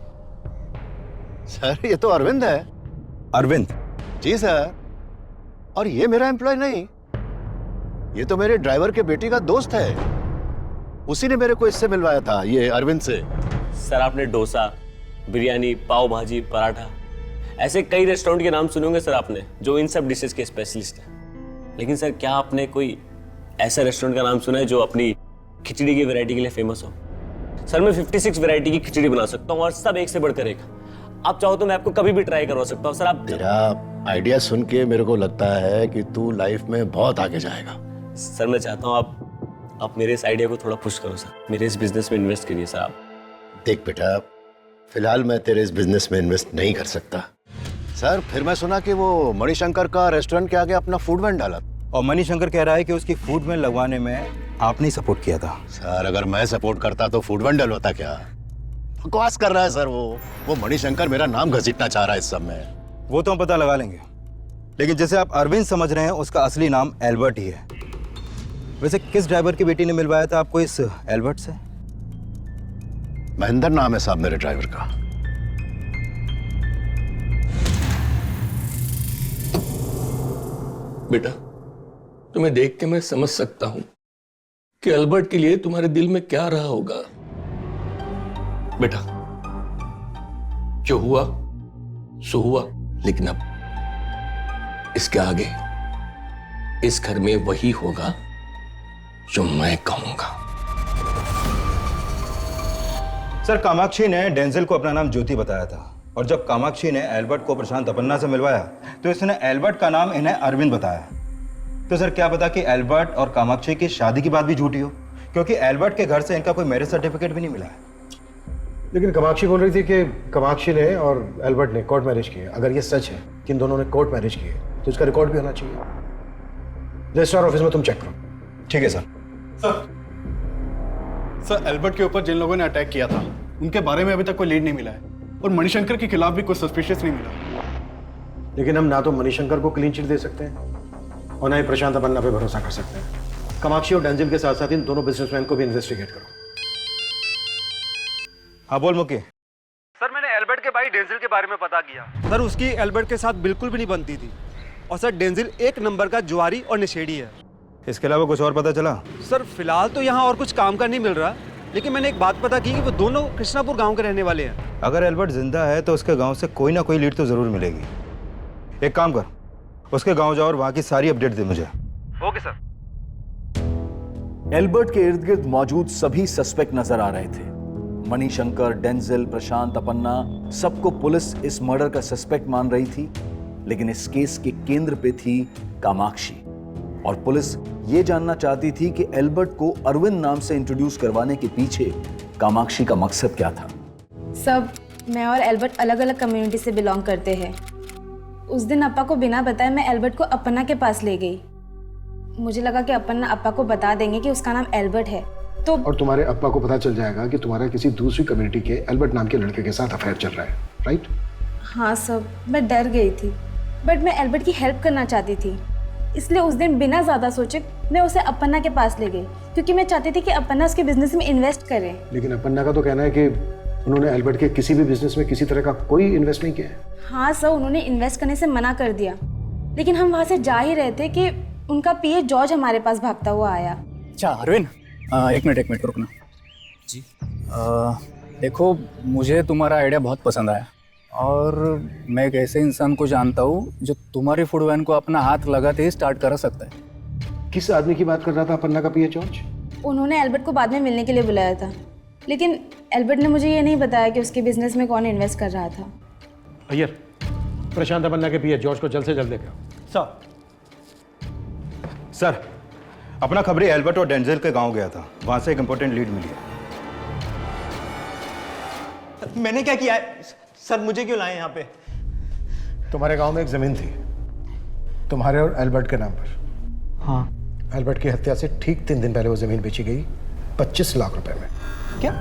सर, ये तो अरविंद है। अरविंद? जी सर। और ये मेरा एम्प्लॉय नहीं, ये तो मेरे ड्राइवर के बेटी का दोस्त है। उसी ने मेरे को इससे मिलवाया था, ये अरविंद से। सर आपने डोसा, बिरयानी, पाव भाजी, पराठा, ऐसे कई रेस्टोरेंट के नाम सुने होंगे सर आपने, जो इन सब डिशेस के स्पेशलिस्ट हैं। लेकिन सर क्या आपने कोई ऐसा रेस्टोरेंट का नाम सुना है जो अपनी खिचड़ी की वैरायटी के लिए फेमस हो? सर मैं 56 वैरायटी की खिचड़ी बना सकता हूँ और सब एक से बढ़कर एक। आप चाहो तो मैं आपको कभी भी ट्राई करवा सकता हूँ सर। आप तेरा आइडिया सुन के मेरे को लगता है कि तू लाइफ में बहुत आगे जाएगा। सर मैं चाहता हूँ आप मेरे इस आइडिया को थोड़ा पुश करो सर, मेरे इस बिजनेस में इन्वेस्ट करिए सर आप। देख बेटा, फिलहाल मैं तेरे इस बिजनेस में इन्वेस्ट नहीं कर सकता। सर फिर मैं सुना कि वो मणिशंकर का रेस्टोरेंट के आगे अपना फूड वैन डाला, और मणिशंकर कह रहा है कि उसकी फूड वैन लगवाने में आपने ही सपोर्ट किया था। सर अगर मैं सपोर्ट करता तो फूड वैन डलवाता क्या? बकवास कर रहा है सर। वो मणिशंकर मेरा नाम घसीटना चाह रहा है इस सब में। वो तो हम पता लगा लेंगे, लेकिन जैसे आप अरविंद समझ रहे हैं, उसका असली नाम एल्बर्ट ही है। वैसे किस ड्राइवर की बेटी ने मिलवाया था आपको इस एल्बर्ट से? महेंद्र नाम है साहब मेरे ड्राइवर का। बेटा तुम्हें देख के मैं समझ सकता हूं कि अल्बर्ट के लिए तुम्हारे दिल में क्या रहा होगा। बेटा जो हुआ सो हुआ, लेकिन अब इसके आगे इस घर में वही होगा जो मैं कहूंगा। सर कामाक्षी ने डेंजल को अपना नाम ज्योति बताया था, और जब कामाक्षी ने एल्बर्ट को प्रशांत अपन्ना से मिलवाया तो इसने एल्बर्ट का नाम इन्हें अरविंद बताया। तो सर क्या पता कि एल्बर्ट और कामाक्षी की शादी की बात भी झूठी हो, क्योंकि एल्बर्ट के घर से इनका कोई मैरिज सर्टिफिकेट भी नहीं मिला है। लेकिन कामाक्षी बोल रही थी कि कामाक्षी ने और एल्बर्ट ने कोर्ट मैरिज किए। अगर ये सच है कि इन दोनों ने कोर्ट मैरिज किए तो इसका रिकॉर्ड भी होना चाहिए। रजिस्ट्रार ऑफिस में तुम चेक करो। ठीक है सर। सर एल्बर्ट के ऊपर जिन लोगों ने अटैक किया था उनके बारे में अभी तक कोई लीड नहीं मिला है, और मणिशंकर के खिलाफ भी कोई सस्पिशियस नहीं मिला। लेकिन हम ना तो मणिशंकर को क्लीन चिट दे सकते हैं और ना ही प्रशांत अपन्ना पे भरोसा कर सकते हैं। कामाक्षी और डेंजिल के साथ साथ इन दोनों बिजनेसमैन को भी इन्वेस्टिगेट करो। हाँ बोल मुके। सर मैंने एल्बर्ट के भाई डेंजिल के बारे में पता किया। सर उसकी एल्बर्ट के साथ बिल्कुल भी नहीं बनती थी, और सर डेंजिल एक नंबर का जुआरी और नशेड़ी है। इसके अलावा कुछ और पता चला? सर फिलहाल तो यहाँ और कुछ काम का नहीं मिल रहा, लेकिन मैंने एक बात पता की कि वो दोनों कृष्णापुर गांव के रहने वाले हैं। अगर एल्बर्ट जिंदा है तो उसके गांव से कोई ना कोई लीड तो जरूर मिलेगी। एक काम कर, उसके गांव जाओ और वहां की सारी अपडेट दे मुझे। Okay sir. एल्बर्ट के इर्द गिर्द मौजूद सभी सस्पेक्ट नजर आ रहे थे। मणिशंकर, डेंजिल, प्रशांत अपन्ना, सबको पुलिस इस मर्डर का सस्पेक्ट मान रही थी। लेकिन इस केस के केंद्र पे थी कामाक्षी, और पुलिस ये जानना चाहती थी कि एल्बर्ट को अरविंद नाम से इंट्रोड्यूस करवाने के पीछे कामाक्षी का मकसद क्या था। सब मैं और एल्बर्ट अलग अलग कम्युनिटी से बिलोंग करते हैं। उस दिन अप्पा को बिना बताए मैं एल्बर्ट को अपन्ना के पास ले गई। मुझे लगा कि अपन्ना अप्पा को बता देंगे कि उसका नाम एल्बर्ट है, तो और तुम्हारे अप्पा को पता चल जाएगा कि तुम्हारा किसी दूसरी कम्युनिटी के एल्बर्ट नाम के लड़के के साथ अफेयर चल रहा है, राइट? हाँ सब, मैं डर गई थी, बट मैं एल्बर्ट की हेल्प करना चाहती थी। इसलिए उस दिन बिना ज़्यादा सोचे मैं उसे अपन्ना के पास ले गई, क्योंकि मैं चाहती थी कि अपन्ना उसके बिजनेस में इन्वेस्ट करे। लेकिन अपन्ना का तो कहना है कि उन्होंने एल्बर्ट के किसी भी बिजनेस में किसी तरह का कोई इन्वेस्ट नहीं किया है। हाँ सर, उन्होंने इन्वेस्ट करने से मना कर दिया, लेकिन हम वहाँ से जा ही रहे थे कि उनका पीए जॉर्ज हमारे पास भागता हुआ आया। अच्छा अरविंद, एक मिनट रुकना जी। देखो मुझे तुम्हारा आइडिया बहुत पसंद आया, और मैं एक ऐसे इंसान को जानता हूँ जो तुम्हारी फूड वैन को अपना हाथ लगाते ही स्टार्ट कर सकता है। किस आदमी की बात कर रहा था अपन्ना का पीए जॉर्ज? उन्होंने एल्बर्ट को बाद में मिलने के लिए बुलाया था, लेकिन एल्बर्ट ने मुझे ये नहीं बताया कि उसके बिजनेस में कौन इन्वेस्ट कर रहा था। अय्यर, प्रशांत अपन्ना के पीए जॉर्ज को जल्द से जल्द लेकर आओ। सर अपना खबरी एल्बर्ट और डेंजिल के गांव गया था, वहां से एक इंपॉर्टेंट लीड मिली है। मैंने क्या किया है सर? मुझे क्यों लाए यहाँ पे? तुम्हारे गांव में एक जमीन थी तुम्हारे और एल्बर्ट के नाम पर। हाँ। एल्बर्ट की हत्या से ठीक 3 दिन पहले वो जमीन बेची गई 25 लाख रुपए में। क्या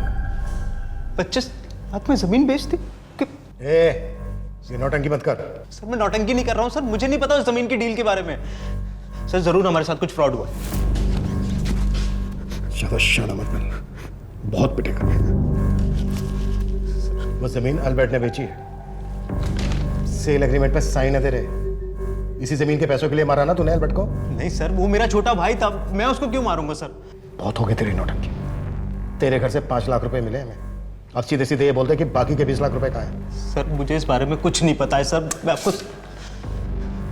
25 लाख में जमीन बेच दी? ये नौटंकी मत कर। सर मैं नौटंकी नहीं कर रहा हूँ सर, मुझे नहीं पता उस जमीन की डील के बारे में। सर जरूर हमारे साथ कुछ फ्रॉड हुआ। ज्यादा शाना मत बन, बहुत पिटेगा। वो जमीन अल्बर्ट ने बेची है, सेल एग्रीमेंट पे साइन है तेरे। इसी जमीन के पैसों के लिए मारा ना तूने अल्बर्ट को? नहीं सर, वो मेरा छोटा भाई था, मैं उसको क्यों मारूंगा सर? बहुत हो गई तेरी नौटंकी। तेरे घर से 5 लाख रुपए मिले हमें, अब सीधे सीधे ये बोलते कि बाकी के 20 लाख रुपए कहाँ हैं? सर मुझे इस बारे में कुछ नहीं पता है सर, मैं आपको।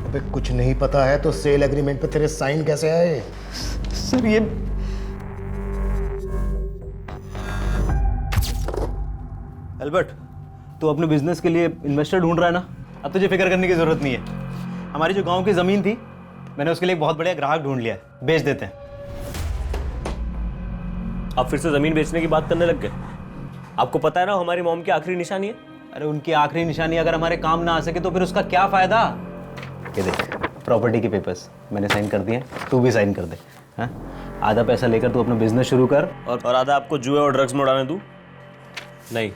अबे कुछ नहीं पता है तो सेल एग्रीमेंट पे तेरे साइन कैसे आए? सर ये अल्बर्ट, तू अपने बिजनेस के लिए इन्वेस्टर ढूंढ रहा है ना? अब तुझे फिक्र करने की जरूरत नहीं है। हमारी जो गांव की जमीन थी, मैंने उसके लिए एक बहुत बढ़िया ग्राहक ढूंढ लिया है, बेच देते हैं। आप फिर से जमीन बेचने की बात करने लग गए? आपको पता है ना हमारी मॉम की आखिरी निशानी है। अरे उनकी आखिरी निशानी अगर हमारे काम ना आ सके तो फिर उसका क्या फायदा? ये देख, प्रॉपर्टी के पेपर्स मैंने साइन कर दिए, तू भी साइन कर दे। हाँ, आधा पैसा लेकर तू अपना बिजनेस शुरू कर, और आधा आपको जुए और ड्रग्स में उड़ाने दूं? नहीं,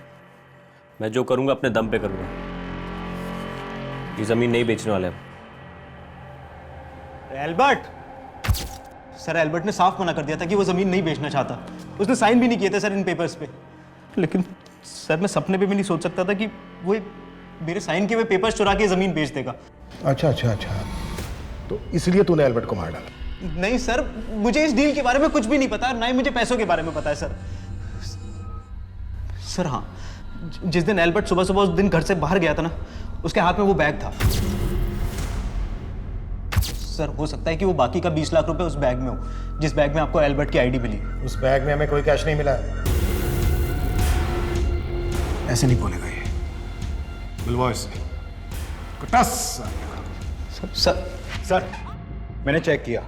मैं जो करूंगा अपने दम पे करूंगा। ये जमीन नहीं बेचने वाले हम। एल्बर्ट, सर एल्बर्ट ने साफ मना कर दिया था कि वो जमीन नहीं बेचना चाहता। उसने साइन भी नहीं किए थे सर इन पेपर्स पे। लेकिन सर मैं सपने पे भी नहीं सोच सकता था कि वो मेरे साइन किए हुए पेपर्स चुरा के जमीन बेच देगा। अच्छा, तो इसलिए तूने एल्बर्ट को मार डाला? नहीं सर, मुझे इस डील के बारे में कुछ भी नहीं पता, ना ही मुझे पैसों के बारे में पता है सर। सर हाँ, जिस दिन एल्बर्ट सुबह सुबह उस दिन घर से बाहर गया था ना, उसके हाथ में वो बैग था। सर हो सकता है कि वो बाकी का 20 लाख रुपए उस बैग में हो, जिस बैग में आपको एल्बर्ट की आईडी मिली। उस बैग में हमें कोई कैश नहीं मिला है। ऐसे नहीं बोलेगा ये। बुलवाओ इसे। सर मैंने चेक किया,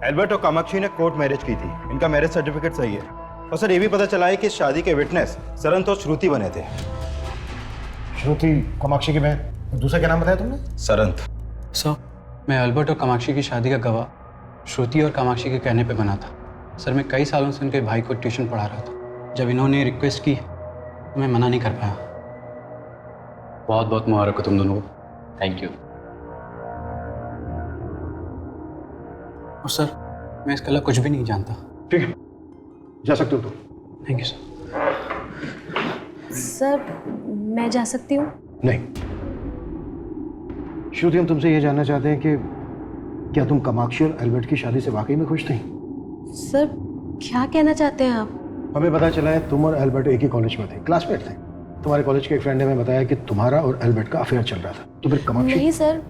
एल्बर्ट और कामाक्षी ने कोर्ट मैरिज की थी, इनका मैरिज सर्टिफिकेट सही है। और सर ये भी पता चला है कि इस शादी के विटनेस सरंत और श्रुति बने थे। श्रुति कामाक्षी की बहन, दूसरा क्या नाम बताया तुमने? सरंत। सर मैं अल्बर्ट और कामाक्षी की शादी का गवाह श्रुति और कामाक्षी के कहने पे बना था। सर मैं कई सालों से उनके भाई को ट्यूशन पढ़ा रहा था। जब इन्होंने रिक्वेस्ट की तो मैं मना नहीं कर पाया। बहुत बहुत मुबारक हो तुम दोनों को। Thank you. और सर मैं इसके अलावा कुछ भी नहीं जानता। ठीक है, जा सकते हो तुम। Thank you sir. सर मैं जा सकती हूँ? नहीं श्रुति, हम तुमसे ये जानना चाहते हैं कि क्या तुम कामाक्षी और एल्बर्ट की शादी से वाकई में खुश थी? सर क्या कहना चाहते हैं आप? हमें पता चला है तुम और एल्बर्ट एक ही कॉलेज में थे, क्लासमेट थे। तुम्हारे कॉलेज के एक फ्रेंड ने हमें बताया कि तुम्हारा और एल्बर्ट का अफेयर चल रहा था। तो फिर कामाक्षी? नहीं सर,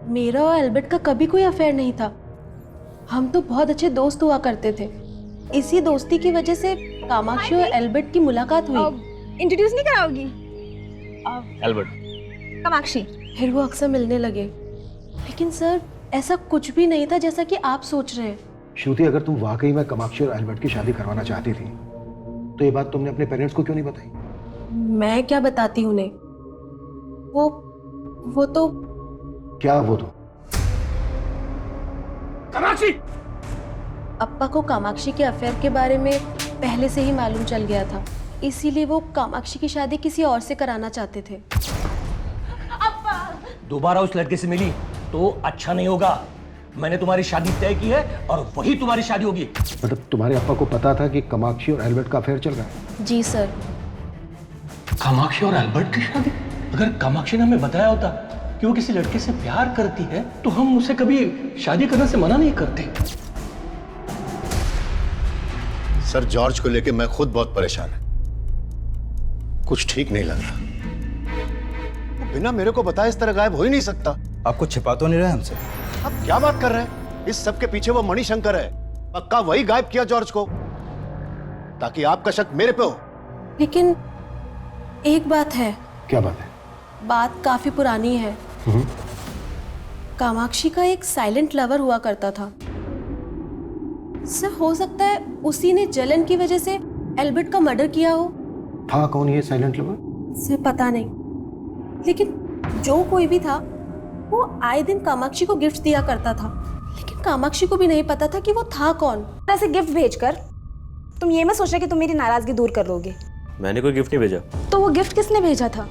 मेरा और एल्बर्ट का कभी कोई अफेयर नहीं था। हम तो बहुत अच्छे दोस्त हुआ करते थे। इसी दोस्ती की वजह से कामाक्षी और एल्बर्ट की मुलाकात हुई। इंट्रोड्यूस नहीं कराओगी? एल्बर्ट, कामाक्षी। फिर वो अक्सर मिलने लगे। लेकिन सर ऐसा कुछ भी नहीं था जैसा कि आप सोच रहे हैं। श्रुति, अगर तुम वाकई में कामाक्षी और एल्बर्ट की शादी करवाना चाहती थी तो ये बात तुमने अपने पेरेंट्स को क्यों नहीं बताई? मैं क्या बताती हूँ उन्हें? वो तो क्या वो तो? कामाक्षी! अप्पा को कामाक्षी के अफेयर के बारे में पहले से ही मालूम चल गया था, इसीलिए वो कामाक्षी की शादी किसी और से कराना चाहते थे। दोबारा उस लड़के से मिली तो अच्छा नहीं होगा। मैंने तुम्हारी शादी तय की है और वही तुम्हारी शादी होगी। मतलब तुम्हारे अप्पा को पता था कि कामाक्षी और एल्बर्ट का अफेयर चल रहा है? जी सर। कामाक्षी और एल्बर्ट की शादी? अगर कामाक्षी ने हमें बताया होता कि वो किसी लड़के से प्यार करती है तो हम उसे कभी शादी करने से मना नहीं करते। सर जॉर्ज को लेके मैं खुद बहुत परेशान है। कुछ ठीक नहीं लग रहा। वो बिना मेरे को बताए इस तरह गायब हो ही नहीं सकता। आपको छिपा तो नहीं रहे हमसे? आप क्या बात कर रहे हैं? इस सब के पीछे वो मणिशंकर है। पक्का वही गायब किया जॉर्ज को ताकि आपका शक मेरे पे हो। लेकिन एक बात है। क्या बात है? बात काफी पुरानी है। कामाक्षी का एक साइलेंट लवर हुआ करता था। सर हो सकता है उसी ने जलन की वजह से एल्बर्ट का मर्डर किया हो। था कौन ये साइलेंट लवर? सर पता नहीं, लेकिन जो कोई भी था वो आए दिन कामाक्षी को गिफ्ट दिया करता था। लेकिन कामाक्षी को भी नहीं पता था कि वो था कौन। ऐसे गिफ्ट भेजकर तुम ये मत सोचा कि तुम मेरी नाराजगी दूर कर लोगे। मैंने कोई गिफ्ट नहीं भेजा। तो वो गिफ्ट किसने भेजा था?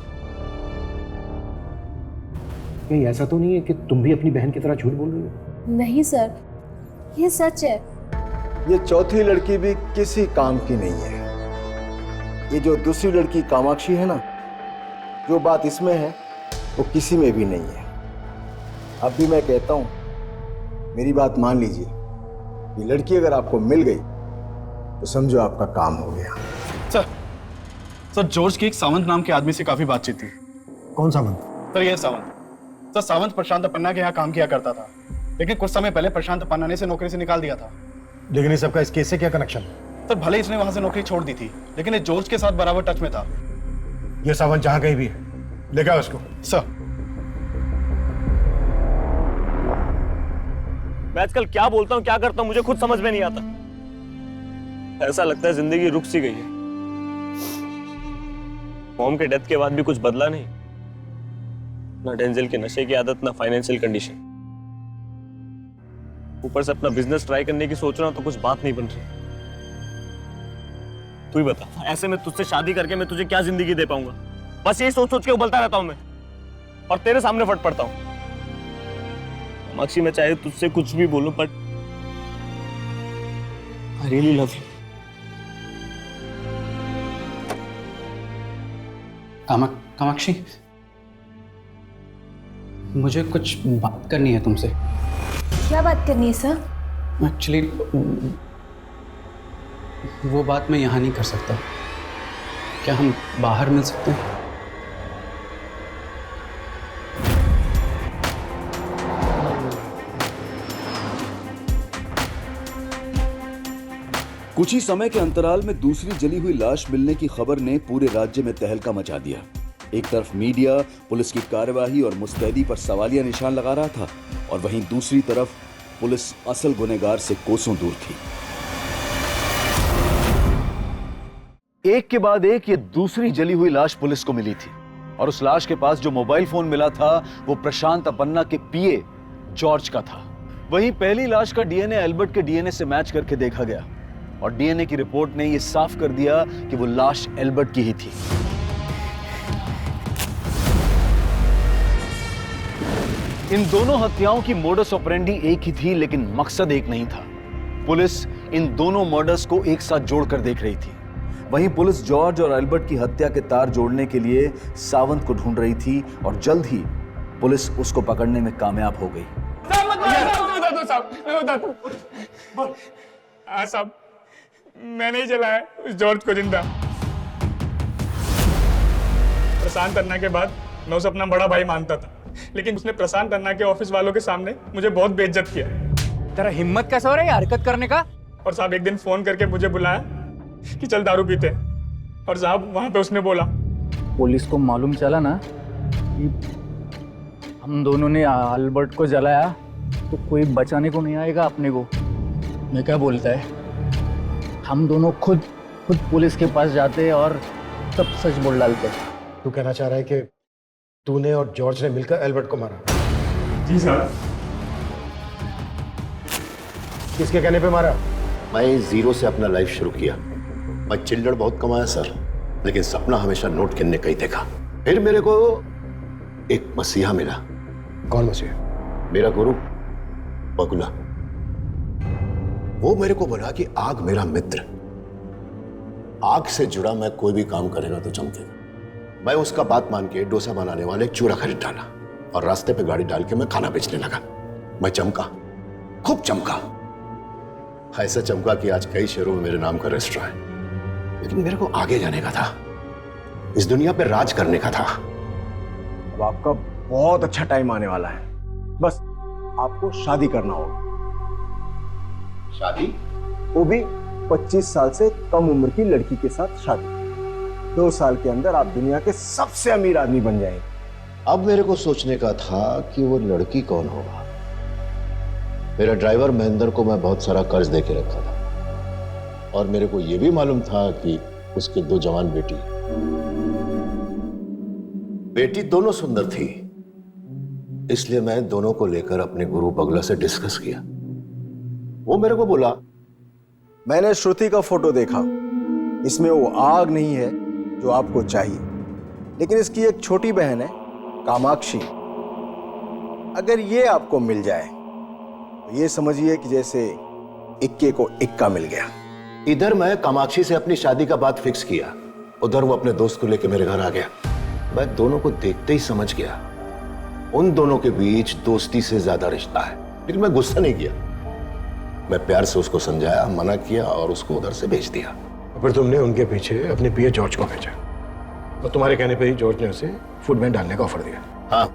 कहीं ऐसा तो नहीं है कि तुम भी अपनी बहन की तरह झूठ बोल रही हो? नहीं सर, ये सच है। ये चौथी लड़की भी किसी काम की नहीं है। ये जो दूसरी लड़की कामाक्षी है ना, जो बात इसमें है वो किसी में भी नहीं है। अब भी मैं कहता हूं, मेरी बात मान लीजिए। ये लड़की अगर आपको मिल गई तो समझो आपका काम हो गया। सर जॉर्ज की एक सावंत नाम के आदमी से काफी बातचीत थी। कौन सावंत? सर ये सावंत। सर सावंत प्रशांत अपन्ना के यहाँ काम किया करता था, लेकिन कुछ समय पहले प्रशांत अपन्ना ने इसे नौकरी से निकाल दिया था। लेकिन इस सबका इस केस से क्या कनेक्शन? सर भले इसने वहां से नौकरी छोड़ दी थी, लेकिन ये जॉर्ज के साथ बराबर टच में था। ये सावंत जहां कहीं भी है, लेकर आओ उसको। सर मैं आजकल क्या बोलता हूँ क्या करता हूँ मुझे खुद समझ में नहीं आता। ऐसा लगता है जिंदगी रुक सी गई है। मॉम के डेथ के बाद भी कुछ बदला नहीं, ना डेंजल के नशे की आदत, ना फाइनेंशियल कंडीशन। ऊपर से अपना बिजनेस ट्राई करने की सोच रहा हूं तो कुछ बात नहीं बन रही। तू ही बता, ऐसे में तुझसे शादी करके मैं तुझे क्या जिंदगी दे पाऊंगा? बस यही सोच सोच के उबलता रहता हूं मैं, और तेरे सामने फट पड़ता हूं। कामाक्षी, मैं चाहे तुझसे कुछ भी बोलूं, but I really love you. Kamakshi, मुझे कुछ बात करनी है तुमसे। क्या बात करनी है सर? एक्चुअली वो बात मैं यहाँ नहीं कर सकता। क्या हम बाहर मिल सकते हैं? कुछ ही समय के अंतराल में दूसरी जली हुई लाश मिलने की खबर ने पूरे राज्य में तहलका मचा दिया। एक तरफ मीडिया पुलिस की कार्यवाही और मुस्तैदी पर सवालिया निशान लगा रहा था, और वहीं दूसरी तरफ पुलिस असल गुनहगार से कोसों दूर थी। एक के बाद एक ये दूसरी जली हुई लाश पुलिस को मिली थी, और उस लाश के पास जो मोबाइल फोन मिला था वो प्रशांत अपन्ना के पीए जॉर्ज का था। वहीं पहली लाश का डीएनए एल्बर्ट के डीएनए से मैच करके देखा गया, और डीएनए की रिपोर्ट ने यह साफ कर दिया कि वो लाश एल्बर्ट की ही थी। इन दोनों हत्याओं की मोडस ऑपरेंडी एक ही थी, लेकिन मकसद एक नहीं था। पुलिस इन दोनों मर्डर्स को एक साथ जोड़कर देख रही थी। वहीं पुलिस जॉर्ज और एल्बर्ट की हत्या के तार जोड़ने के लिए सावंत को ढूंढ रही थी, और जल्द ही पुलिस उसको पकड़ने में कामयाब हो गई। साहब, मैंने ही जलाया उस जॉर्ज को जिंदा। प्रशांत अन्ना के बाद मैं उसे अपना बड़ा भाई मानता था, लेकिन उसने प्रशांत अन्ना के ऑफिस वालों के सामने मुझे बहुत बेइज्जत किया। तेरा हिम्मत कैसे हो रहा है हरकत करने का? और साहब एक दिन फोन करके मुझे बुलाया कि चल दारू पीते हैं, और साहब वहां पे उसने बोला, पुलिस को मालूम चला ना कि हम दोनों ने अल्बर्ट को जलाया तो कोई बचाने को नहीं आएगा अपने को। मैं क्या बोलता है, हम दोनों खुद पुलिस के पास जाते और सब सच बोल डालते। तू कहना चाह रहा है कि तूने और जॉर्ज ने मिलकर एल्बर्ट को मारा? जी साहब। किसके कहने पे मारा? मैं जीरो से अपना लाइफ शुरू किया। मैं चिल्लड़ बहुत कमाया सर, लेकिन सपना हमेशा नोट करने का ही देखा। फिर मेरे को एक मसीहा मिला। कौन मसीहा? मेरा गुरु बगुला। वो मेरे को बोला कि आग मेरा मित्र, आग से जुड़ा मैं कोई भी काम करेगा तो चमकेगा। मैं उसका बात मान के डोसा बनाने वाले एक चूरा खरीद डाला, और रास्ते पे गाड़ी डाल के मैं खाना बेचने लगा। मैं चमका, खूब चमका, ऐसा चमका कि आज कई शहरों में मेरे नाम का रेस्टोरेंट है। लेकिन मेरे को आगे जाने का था, इस दुनिया पे राज करने का था। अब आपका बहुत अच्छा टाइम आने वाला है, बस आपको शादी करना होगा। शादी? वो भी 25 साल से कम उम्र की लड़की के साथ शादी। 2 साल के अंदर आप दुनिया के सबसे अमीर आदमी बन जाएंगे। अब मेरे को सोचने का था कि वो लड़की कौन होगा। मेरा ड्राइवर महेंद्र को मैं बहुत सारा कर्ज दे के रखा था, और मेरे को यह भी मालूम था कि उसके 2 जवान बेटी दोनों सुंदर थी, इसलिए मैं दोनों को लेकर अपने गुरु बगला से डिस्कस किया। वो मेरे को बोला, मैंने श्रुति का फोटो देखा, इसमें वो आग नहीं है जो आपको चाहिए, लेकिन इसकी एक छोटी बहन है कामाक्षी। अगर ये आपको मिल जाए तो ये समझिए कि जैसे इक्के को इक्का मिल गया। इधर मैं कामाक्षी से अपनी शादी का बात फिक्स किया, उधर वो अपने दोस्त को लेकर मेरे घर आ गया। मैं दोनों को देखते ही समझ गया उन दोनों के बीच दोस्ती से ज्यादा रिश्ता है। लेकिन मैं गुस्सा नहीं किया, मैं प्यार से उसको समझाया, मना किया और उसको उधर से भेज दिया। फिर तुमने उनके पीछे अपने पीए जॉर्ज को भेजा और तुम्हारे कहने पे ही जॉर्ज ने उसे फूड वैन डालने का ऑफर दिया। हाँ,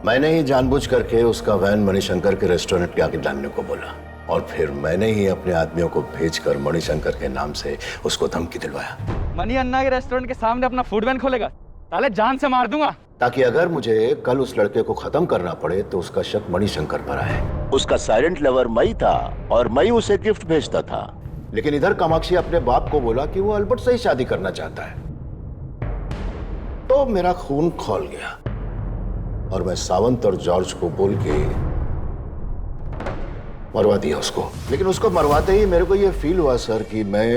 मैंने ही जानबूझ करके उसका वैन मणिशंकर के रेस्टोरेंट के आगे डालने को बोला और फिर मैंने ही अपने आदमियों को भेजकर मणिशंकर के नाम से उसको धमकी दिलवाया। मनी अन्ना के रेस्टोरेंट के सामने अपना फूड वैन खोलेगा, साले जान से मार दूंगा। ताकि अगर मुझे कल उस लड़के को खत्म करना पड़े तो उसका शक मणिशंकर पर आए। उसका साइलेंट लवर मई था और मई उसे गिफ्ट भेजता था। लेकिन इधर कामाक्षी अपने बाप को बोला कि वो अल्बर्ट से ही शादी करना चाहता है। तो मेरा खून खौल गया और मैं सावंत और जॉर्ज को बोल के मरवा दिया उसको। लेकिन उसको मरवाते ही मेरे को ये फील हुआ सर कि मैं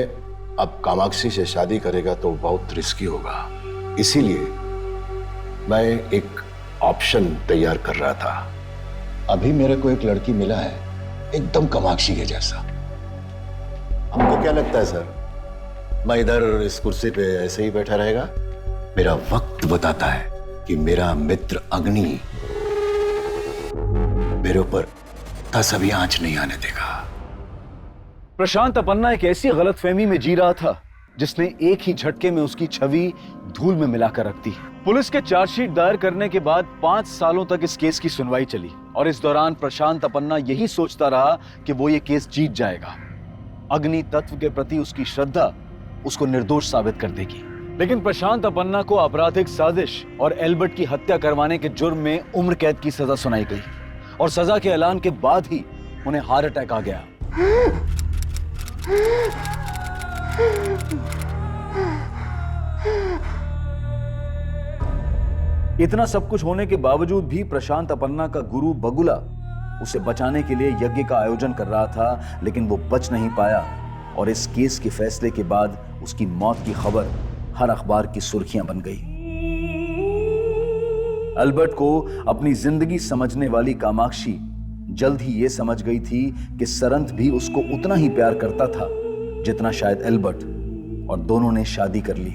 अब कामाक्षी से शादी करेगा तो बहुत रिस्की होगा। इसीलिए मैं एक ऑप्शन तैयार कर रहा था। अभी मेरे को एक लड़की मिला है एकदम कामाक्षी के जैसा। आपको क्या लगता है सर, मैं इधर इस कुर्सी पे ऐसे ही बैठा रहेगा? मेरा वक्त बताता है कि मेरा मित्र अग्नि मेरे ऊपर तभी आंच नहीं आने देगा। प्रशांत अपन्ना एक ऐसी गलतफहमी में जी रहा था जिसने एक ही झटके में उसकी छवि धूल में मिलाकर रख दी। पुलिस के चार्जशीट दायर करने के बाद 5 सालों तक इस केस की सुनवाई चली और इस दौरान प्रशांत अपन्ना यही सोचता रहा कि वो ये केस जीत जाएगा। अग्नि तत्व के प्रति उसकी श्रद्धा उसको निर्दोष साबित कर देगी। लेकिन प्रशांत अपन्ना को आपराधिक साजिश और एल्बर्ट की हत्या करवाने के जुर्म में उम्र कैद की सजा सुनाई गई और सजा के ऐलान के बाद ही उन्हें हार्ट अटैक आ गया। इतना सब कुछ होने के बावजूद भी प्रशांत अपन्ना का गुरु बगुला उसे बचाने के लिए यज्ञ का आयोजन कर रहा था, लेकिन वो बच नहीं पाया और इस केस के फैसले के बाद उसकी मौत की खबर हर अखबार की सुर्खियां बन गई। अल्बर्ट को अपनी जिंदगी समझने वाली कामाक्षी जल्द ही ये समझ गई थी कि सरंत भी उसको उतना ही प्यार करता था जितना शायद एल्बर्ट, और दोनों ने शादी कर ली।